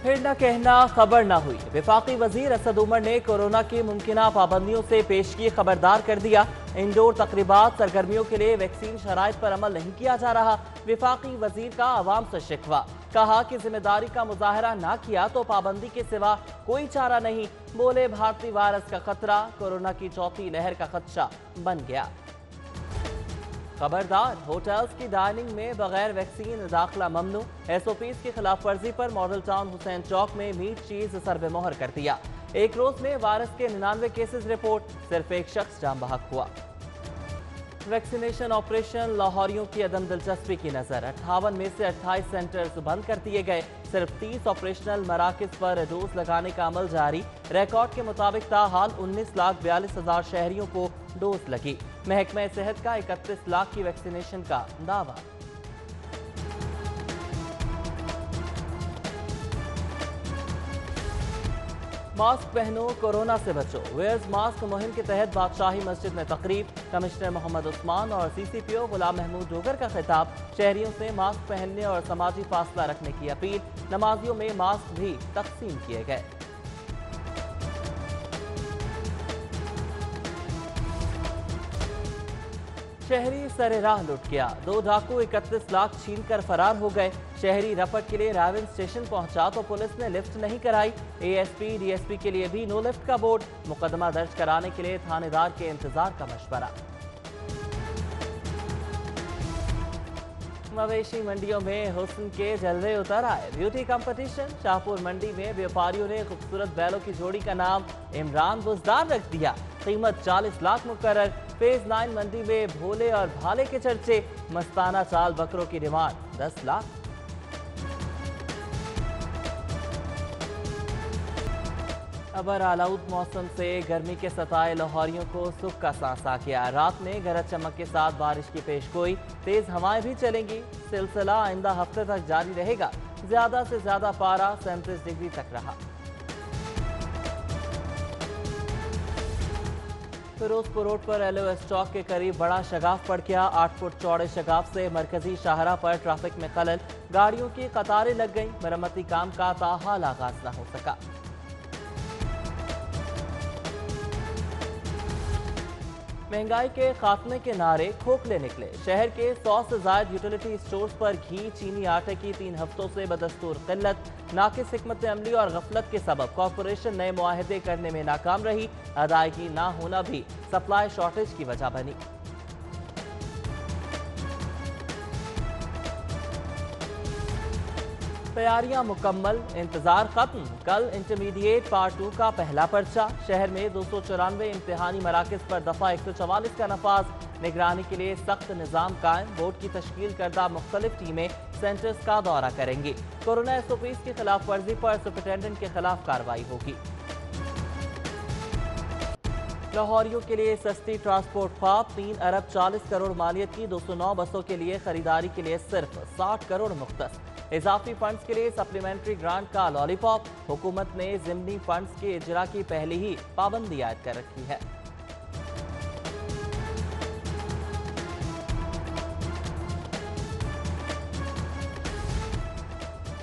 फिर न कहना खबर न हुई। वफाकी वजीर असद उमर ने कोरोना की मुमकिना पाबंदियों से पेशगी खबरदार कर दिया। इंडोर तकरीबात सरगर्मियों के लिए वैक्सीन शराइत पर अमल नहीं किया जा रहा। वफाकी वजीर का आवाम से शिकवा, कहा कि जिम्मेदारी का मुजाहरा ना किया तो पाबंदी के सिवा कोई चारा नहीं। बोले भारतीय वायरस का खतरा कोरोना की चौथी लहर का खदशा बन गया। खबरदार, होटल्स की डाइनिंग में बगैर वैक्सीन दाखिला ममनू। SOPs की खिलाफ वर्जी पर मॉडल टाउन हुसैन चौक में मीट चीज सरबे मोहर कर दिया। एक रोज में वायरस के 99 केसेस रिपोर्ट, सिर्फ एक शख्स जान बहक हुआ। वैक्सीनेशन ऑपरेशन लाहौरियों की अदम दिलचस्पी की नजर, 58 में से 28 सेंटर्स बंद कर दिए गए। सिर्फ 30 ऑपरेशनल मराकज पर डोज लगाने का अमल जारी। रिकॉर्ड के मुताबिक ताहाल 19,42,000 शहरियों को डोज लगी। महकमा सेहत का 31 लाख की वैक्सीनेशन का दावा। मास्क पहनो, कोरोना से बचो। वेयर्स मास्क मुहिम के तहत बादशाही मस्जिद में तकरीब। कमिश्नर मोहम्मद उस्मान और CCPO गुलाम महमूद डोगर का खिताब। शहरियों से मास्क पहनने और समाजी फासला रखने की अपील। नमाजियों में मास्क भी तकसीम किए गए। शहरी सरेराह लुट गया, 2 डाकू 31 लाख छीन कर फरार हो गए। शहरी रपट के लिए राविन स्टेशन पहुंचा तो पुलिस ने लिफ्ट नहीं कराई। ASP DSP के लिए भी नो लिफ्ट का बोर्ड। मुकदमा दर्ज कराने के लिए थानेदार के इंतजार का मशवरा। मवेशी मंडियों में हुस्न के जलवे उतर आए। ब्यूटी कंपटीशन, शाहपुर मंडी में व्यापारियों ने खूबसूरत बैलों की जोड़ी का नाम इमरान बुजदार रख दिया। कीमत 40 लाख मुकर्रर। फेज 9 मंडी में भोले और भाले के चर्चे। मस्ताना चाल बकरों की डिमांड 10 लाख। अबर आलाउद मौसम से गर्मी के सताए लाहौरियों को सुख का सांस आ गया। रात में गरज चमक के साथ बारिश की पेशगोई, तेज हवाएं भी चलेंगी। सिलसिला आइंदा हफ्ते तक जारी रहेगा। ज्यादा से ज्यादा पारा 37 डिग्री तक रहा। फिरोजपुर रोड पर LOS चौक के करीब बड़ा शगाफ पड़ गया। 8 फुट चौड़े शगाफ से मरकजी शाहराह पर ट्रैफिक में खलल, गाड़ियों की कतारें लग गईं। मरम्मती काम का ताहाल आगाज न हो सका। महंगाई के खात्मे के नारे खोखले निकले। शहर के 100 से ज्यादा यूटिलिटी स्टोर्स पर घी, चीनी, आटे की 3 हफ्तों से बदस्तूर किल्लत। नाकिस हिकमत अमली और गफलत के सबब कॉरपोरेशन नए मुआहदे करने में नाकाम रही। अदायगी ना होना भी सप्लाई शॉर्टेज की वजह बनी। तैयारियां मुकम्मल, इंतजार खत्म। कल इंटरमीडिएट पार्ट 2 का पहला पर्चा। शहर में 294 इम्तिहानी मराकज पर दफा 144 का नफाज। निगरानी के लिए सख्त निजाम कायम। बोर्ड की तश्कील करदा मुख्तलिफ टीमें सेंटर्स का दौरा करेंगी। कोरोना SOPs की खिलाफ वर्जी पर सुपरिटेंडेंट के खिलाफ कार्रवाई होगी। लाहौरियों के लिए सस्ती ट्रांसपोर्ट ख्वाब, 3 अरब 40 करोड़ मालियत की 209 बसों के लिए खरीदारी के लिए सिर्फ 60 करोड़ मुख्तस। इजाफी फंड्स के लिए सप्लीमेंट्री ग्रांट का लॉलीपॉप। हुकूमत ने जिमनी फंड्स के इजरा की पहले ही पाबंदी आयद कर रखी है।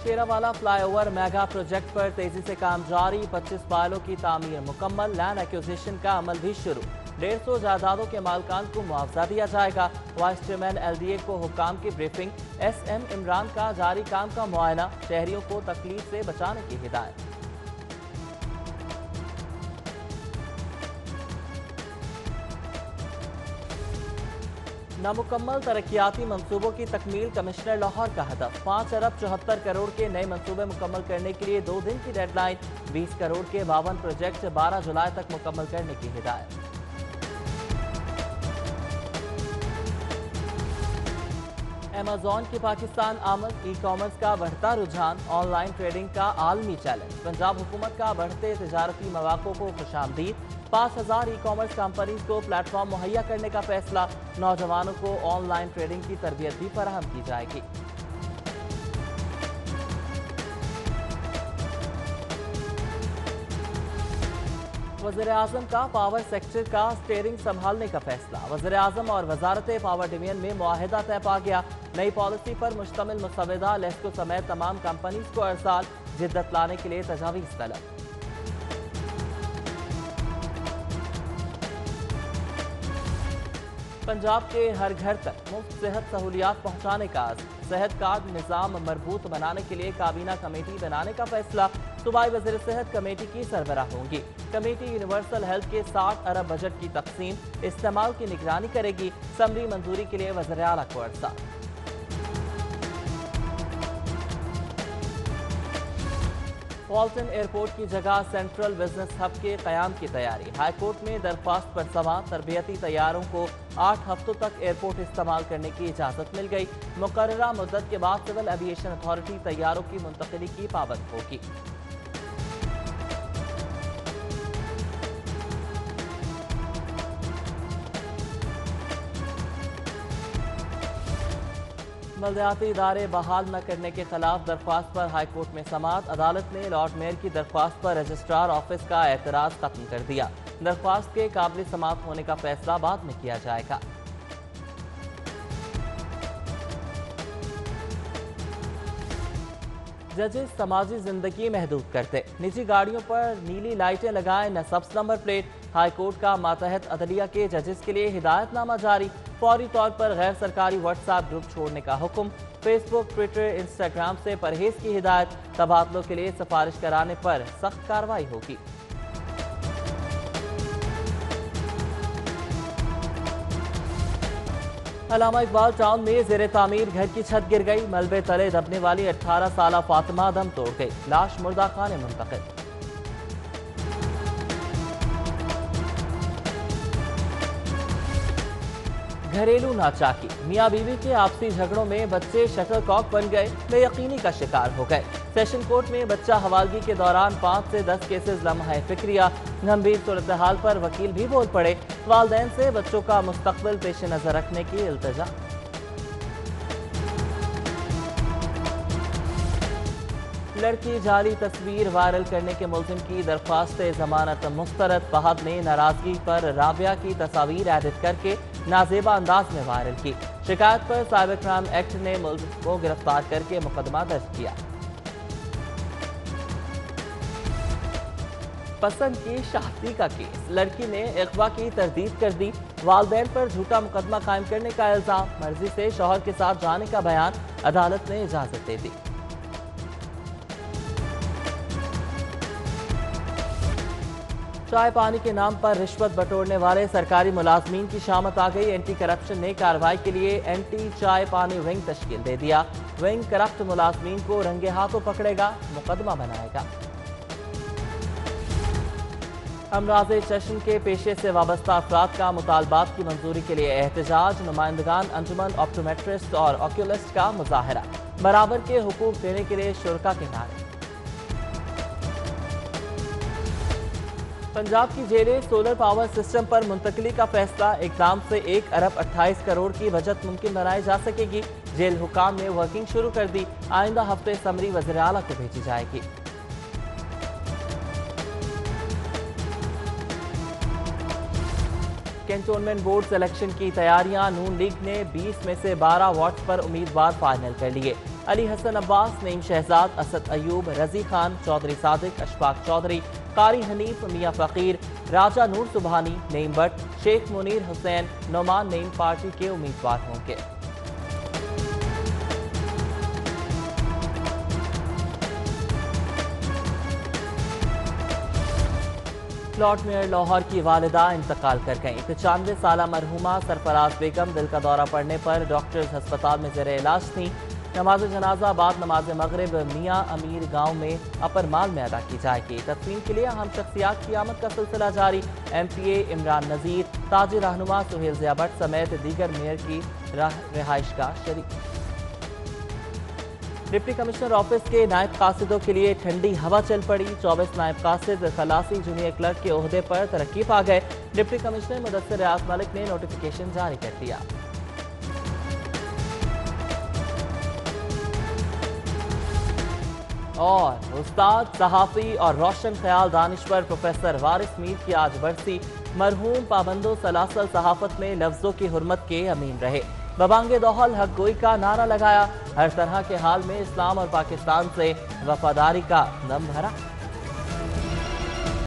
शेरावाला फ्लाईओवर मेगा प्रोजेक्ट पर तेजी से काम जारी। 25 पायलों की तामीर मुकम्मल। लैंड एक्विजिशन का अमल भी शुरू। 150 जायदादों के मालकान को मुआवजा दिया जाएगा। वाइस चेयरमैन LDA को हुकाम की ब्रीफिंग। SM इमरान का जारी काम का मुआयना। शहरियों को तकलीफ से बचाने की हिदायत। नामुकम्मल तरक्याती मंसूबों की तकमील कमिश्नर लाहौर का हदफ। 5 अरब 74 करोड़ के नए मंसूबे मुकम्मल करने के लिए 2 दिन की डेडलाइन। 20 करोड़ के 52 प्रोजेक्ट 12 जुलाई तक मुकम्मल करने की हिदायत। Amazon की पाकिस्तान आमद, ई-कॉमर्स का बढ़ता रुझान, ऑनलाइन ट्रेडिंग का आलमी चैलेंज। पंजाब हुकूमत का बढ़ते तजारती मौक़ों को खुशामदीद। 5000 ई-कॉमर्स कंपनीज को प्लेटफॉर्म मुहैया करने का फैसला। नौजवानों को ऑनलाइन ट्रेडिंग की तरबियत भी फराहम की जाएगी। वज़ीर-ए-आज़म का पावर सेक्टर का स्टीयरिंग संभालने का फैसला। वज़ीर-ए-आज़म और वज़ारत पावर डिवीजन में मुआहिदा तय पा गया। नई पॉलिसी पर मुश्तमिल मुसवदा लेस्को समेत तमाम कंपनीज को अरसाल, जिद्दत लाने के लिए तजावीज़ तलब। पंजाब के हर घर तक मुफ्त सेहत सहूलियात पहुंचाने का अज़्म, सेहत कार्ड निज़ाम मरबूत बनाने के लिए काबीना कमेटी बनाने का फैसला। सूबाई वज़ीर सेहत कमेटी की सरबराह होंगी। कमेटी यूनिवर्सल हेल्थ के 60 अरब बजट की तकसीम, इस्तेमाल की निगरानी करेगी। समरी मंजूरी के लिए वज़ीर आला को अरसाल। वाल्टन एयरपोर्ट की जगह सेंट्रल बिजनेस हब के कयाम की तैयारी। हाईकोर्ट में दरख्वास्त पर समा तरबियती तैयारों को 8 हफ्तों तक एयरपोर्ट इस्तेमाल करने की इजाज़त मिल गई। मुकर्ररा मुद्दत के बाद सिविल एविएशन अथॉरिटी तैयारों की मुंतकिली की पाबंद होगी। बल्दियाती इदारे बहाल न करने के खिलाफ दरख्वास्त पर हाईकोर्ट में समाअत। अदालत ने लॉर्ड मेयर की दरख्वास्त पर रजिस्ट्रार ऑफिस का एतराज खत्म कर दिया। दरख्वास्त के काबिल समाअत होने का फैसला बाद में किया जाएगा। जजेस समाजी जिंदगी महदूद करते, निजी गाड़ियों पर नीली लाइटें लगाएं न सब्ज नंबर प्लेट। हाईकोर्ट का मातहत अदलिया के जजेस के लिए हिदायतनामा जारी। फौरी तौर पर गैर सरकारी व्हाट्सएप ग्रुप छोड़ने का हुक्म। फेसबुक, ट्विटर, इंस्टाग्राम से परहेज की हिदायत। तबादलों के लिए सिफारिश कराने पर सख्त कार्रवाई होगी। अल्लामा इकबाल टाउन में जेर तामीर घर की छत गिर गई। मलबे तले दबने वाली 18 साला फातिमा दम तोड़ गई। लाश मुर्दा खाने मुंतकिल। घरेलू नाचाकी, मियाँ बीवी के आपसी झगड़ों में बच्चे शटल कॉक बन गए, बेयकीनी का शिकार हो गए। सेशन कोर्ट में बच्चा हवालगी के दौरान 5 से 10 केसेस लम्हा फिक्रिया। गंभीर सूरत हाल पर वकील भी बोल पड़े। वालदैन से बच्चों का मुस्तकबिल पेश नजर रखने की इल्तिजा। लड़की जाली तस्वीर वायरल करने के मुल्जिम की दरख्वास्त जमानत मुस्तरद। फहद ने नाराजगी पर राबिया की तस्वीर एडिट करके नाजेबा अंदाज में वायरल की। शिकायत पर साइबर क्राइम एक्ट ने मुल्जिम को गिरफ्तार करके मुकदमा दर्ज किया। पसंद की शादी का केस, लड़की ने अगवा की तरदीद कर दी। वालदैन पर झूठा मुकदमा कायम करने का इल्जाम, मर्जी से शौहर के साथ जाने का बयान, अदालत ने इजाजत दे दी। चाय पानी के नाम पर रिश्वत बटोरने वाले सरकारी मुलाजमीन की शामत आ गई। एंटी करप्शन ने कार्रवाई के लिए एंटी चाय पानी विंग तश्कील दे दिया। विंग करप्ट मुलाजमीन को रंगे हाथों पकड़ेगा, मुकदमा बनाएगा। अमराज चश्म के पेशे से वाबस्ता अफराद का मुतालबात की मंजूरी के लिए एहतजाज। नुमाइंदगान अंजुमन ऑप्टोमेट्रिस्ट और ऑक्यूलिस्ट का मुजाहरा। बराबर के हुकूक देने के लिए शुरा के नारे। पंजाब की जेलें सोलर पावर सिस्टम पर मुंतकली का फैसला। इकदाम से 1 अरब 28 करोड़ की बचत मुमकिन बनाई जा सकेगी। जेल हुकाम ने वर्किंग शुरू कर दी। आइंदा हफ्ते समरी वज़ीर आला को भेजी जाएगी। कैंटोनमेंट बोर्ड सिलेक्शन की तैयारियां। नून लीग ने 20 में से 12 वार्ड्स पर उम्मीदवार फाइनल कर लिए। अली हसन अब्बास, नईम शहजाद, असद अयूब, रजी खान, चौधरी सादिक, अशफाक चौधरी, कारी हनीफ, मियाँ फ़कीर, राजा नूर सुबहानी, नईम भट्ट, शेख मुनीर हुसैन, नोमान नईम पार्टी के उम्मीदवार होंगे। लॉर्ड मेयर लाहौर की वालिदा इंतकाल कर गईं। 95 साला मरहूमा सरफराज बेगम दिल का दौरा पड़ने पर डॉक्टर्स अस्पताल में ज़ेर इलाज थी। नमाज जनाजा बाद नमाज मगरिब मियाँ अमीर गांव में अपर माल में अदा की जाएगी। तदफीन के लिए अहम शख्सियात की आमद का सिलसिला जारी। MPA इमरान नज़ीर, ताजी रहनुमा सुहेल ज़िया भट्ट समेत दीगर मेयर की रिहाइश का शरीक। डिप्टी कमिश्नर ऑफिस के नायब कासिदों के लिए ठंडी हवा चल पड़ी। 24 नायब कासिद खलासी जूनियर क्लर्क के ओहदे पर तरक्की पा गए। डिप्टी कमिश्नर मुदस्सिर रियाज मलिक ने नोटिफिकेशन जारी कर दिया। और उस्ताद, सहाफ़ी और रोशन ख्याल दानिश्वर प्रोफेसर वारिस मीर की आज बरसी। मरहूम पाबंदो सलासल सहाफत में लफ्जों की हुर्मत के अमीन रहे। बबांगे दोहल हक गोई का नारा लगाया। हर तरह के हाल में इस्लाम और पाकिस्तान से वफादारी का दम भरा।